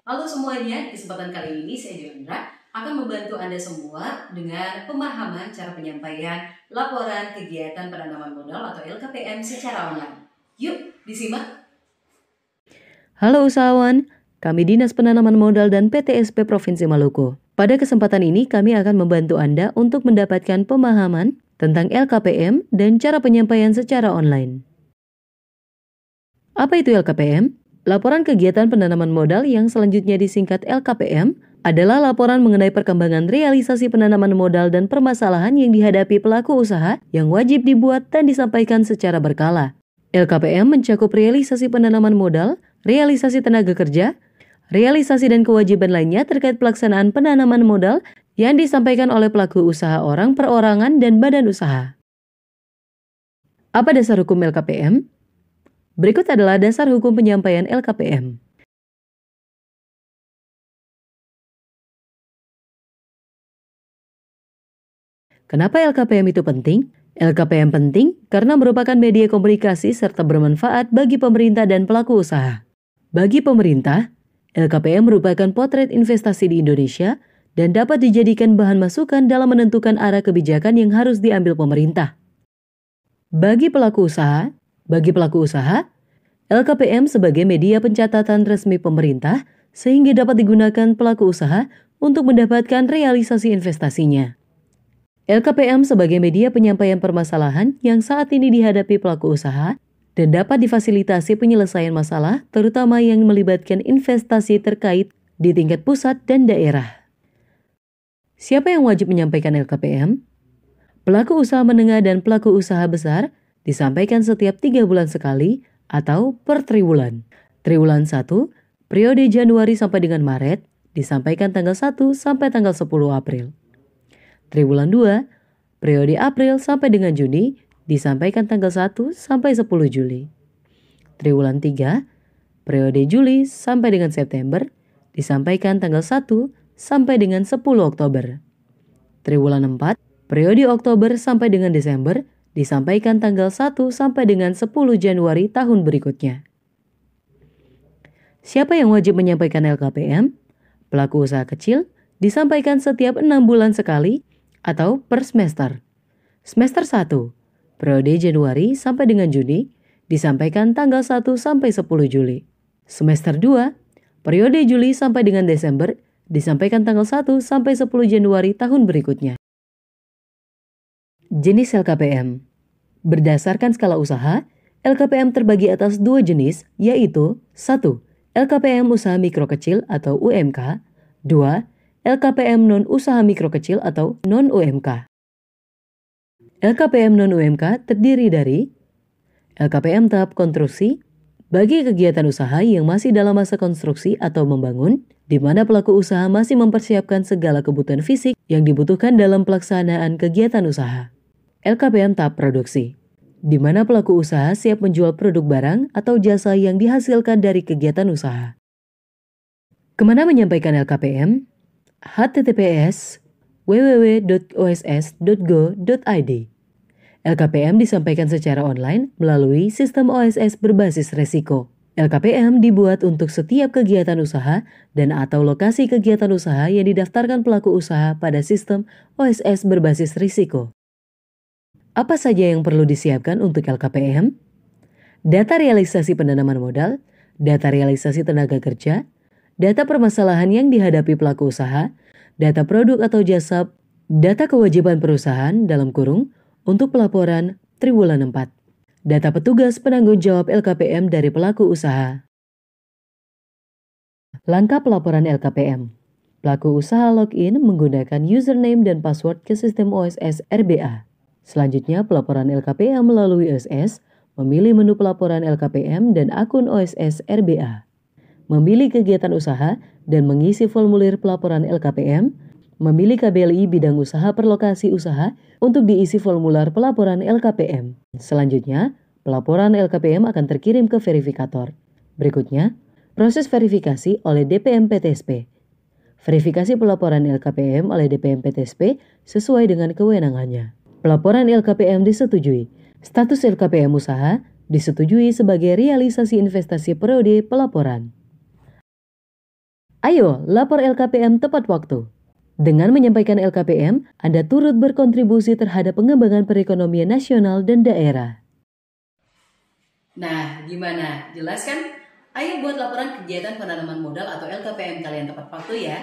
Halo semuanya, di kesempatan kali ini saya Diandra akan membantu Anda semua dengan pemahaman cara penyampaian laporan kegiatan penanaman modal atau LKPM secara online. Yuk, disimak. Halo usahawan, kami Dinas Penanaman Modal dan PTSP Provinsi Maluku. Pada kesempatan ini kami akan membantu Anda untuk mendapatkan pemahaman tentang LKPM dan cara penyampaian secara online. Apa itu LKPM? Laporan kegiatan penanaman modal yang selanjutnya disingkat LKPM adalah laporan mengenai perkembangan realisasi penanaman modal dan permasalahan yang dihadapi pelaku usaha yang wajib dibuat dan disampaikan secara berkala. LKPM mencakup realisasi penanaman modal, realisasi tenaga kerja, realisasi dan kewajiban lainnya terkait pelaksanaan penanaman modal yang disampaikan oleh pelaku usaha orang perorangan dan badan usaha. Apa dasar hukum LKPM? Berikut adalah dasar hukum penyampaian LKPM. Kenapa LKPM itu penting? LKPM penting karena merupakan media komunikasi serta bermanfaat bagi pemerintah dan pelaku usaha. Bagi pemerintah, LKPM merupakan potret investasi di Indonesia dan dapat dijadikan bahan masukan dalam menentukan arah kebijakan yang harus diambil pemerintah. Bagi pelaku usaha, LKPM sebagai media pencatatan resmi pemerintah sehingga dapat digunakan pelaku usaha untuk mendapatkan realisasi investasinya. LKPM sebagai media penyampaian permasalahan yang saat ini dihadapi pelaku usaha dan dapat difasilitasi penyelesaian masalah terutama yang melibatkan investasi terkait di tingkat pusat dan daerah. Siapa yang wajib menyampaikan LKPM? Pelaku usaha menengah dan pelaku usaha besar disampaikan setiap 3 bulan sekali atau per triwulan. Triwulan 1, periode Januari sampai dengan Maret, disampaikan tanggal 1 sampai tanggal 10 April. Triwulan 2, periode April sampai dengan Juni, disampaikan tanggal 1 sampai 10 Juli. Triwulan 3, periode Juli sampai dengan September, disampaikan tanggal 1 sampai dengan 10 Oktober. Triwulan 4, periode Oktober sampai dengan Desember, disampaikan tanggal 1 sampai dengan 10 Januari tahun berikutnya. Siapa yang wajib menyampaikan LKPM? Pelaku usaha kecil disampaikan setiap 6 bulan sekali atau per semester. Semester 1, periode Januari sampai dengan Juni, disampaikan tanggal 1 sampai 10 Juli. Semester 2, periode Juli sampai dengan Desember, disampaikan tanggal 1 sampai 10 Januari tahun berikutnya. Jenis LKPM. Berdasarkan skala usaha, LKPM terbagi atas 2 jenis, yaitu 1. LKPM usaha mikro kecil atau UMK, 2. LKPM non-usaha mikro kecil atau non-UMK. LKPM non-UMK terdiri dari LKPM tahap konstruksi, bagi kegiatan usaha yang masih dalam masa konstruksi atau membangun, di mana pelaku usaha masih mempersiapkan segala kebutuhan fisik yang dibutuhkan dalam pelaksanaan kegiatan usaha. LKPM tahap produksi, di mana pelaku usaha siap menjual produk barang atau jasa yang dihasilkan dari kegiatan usaha. Kemana menyampaikan LKPM? https www.oss.go.id. LKPM disampaikan secara online melalui sistem OSS berbasis resiko. LKPM dibuat untuk setiap kegiatan usaha dan atau lokasi kegiatan usaha yang didaftarkan pelaku usaha pada sistem OSS berbasis risiko. Apa saja yang perlu disiapkan untuk LKPM? Data realisasi penanaman modal, data realisasi tenaga kerja, data permasalahan yang dihadapi pelaku usaha, data produk atau jasa, data kewajiban perusahaan dalam kurung untuk pelaporan triwulan 4, data petugas penanggung jawab LKPM dari pelaku usaha. Langkah pelaporan LKPM. Pelaku usaha login menggunakan username dan password ke sistem OSS RBA. Selanjutnya pelaporan LKPM melalui OSS, memilih menu pelaporan LKPM dan akun OSS RBA. Memilih kegiatan usaha dan mengisi formulir pelaporan LKPM, memilih KBLI bidang usaha per lokasi usaha untuk diisi formular pelaporan LKPM. Selanjutnya, pelaporan LKPM akan terkirim ke verifikator. Berikutnya, proses verifikasi oleh DPM PTSP. Verifikasi pelaporan LKPM oleh DPM PTSP sesuai dengan kewenangannya. Pelaporan LKPM disetujui. Status LKPM usaha disetujui sebagai realisasi investasi periode pelaporan. Ayo, lapor LKPM tepat waktu. Dengan menyampaikan LKPM, Anda turut berkontribusi terhadap pengembangan perekonomian nasional dan daerah. Nah, gimana? Jelas kan? Ayo buat laporan kegiatan penanaman modal atau LKPM kalian tepat waktu ya.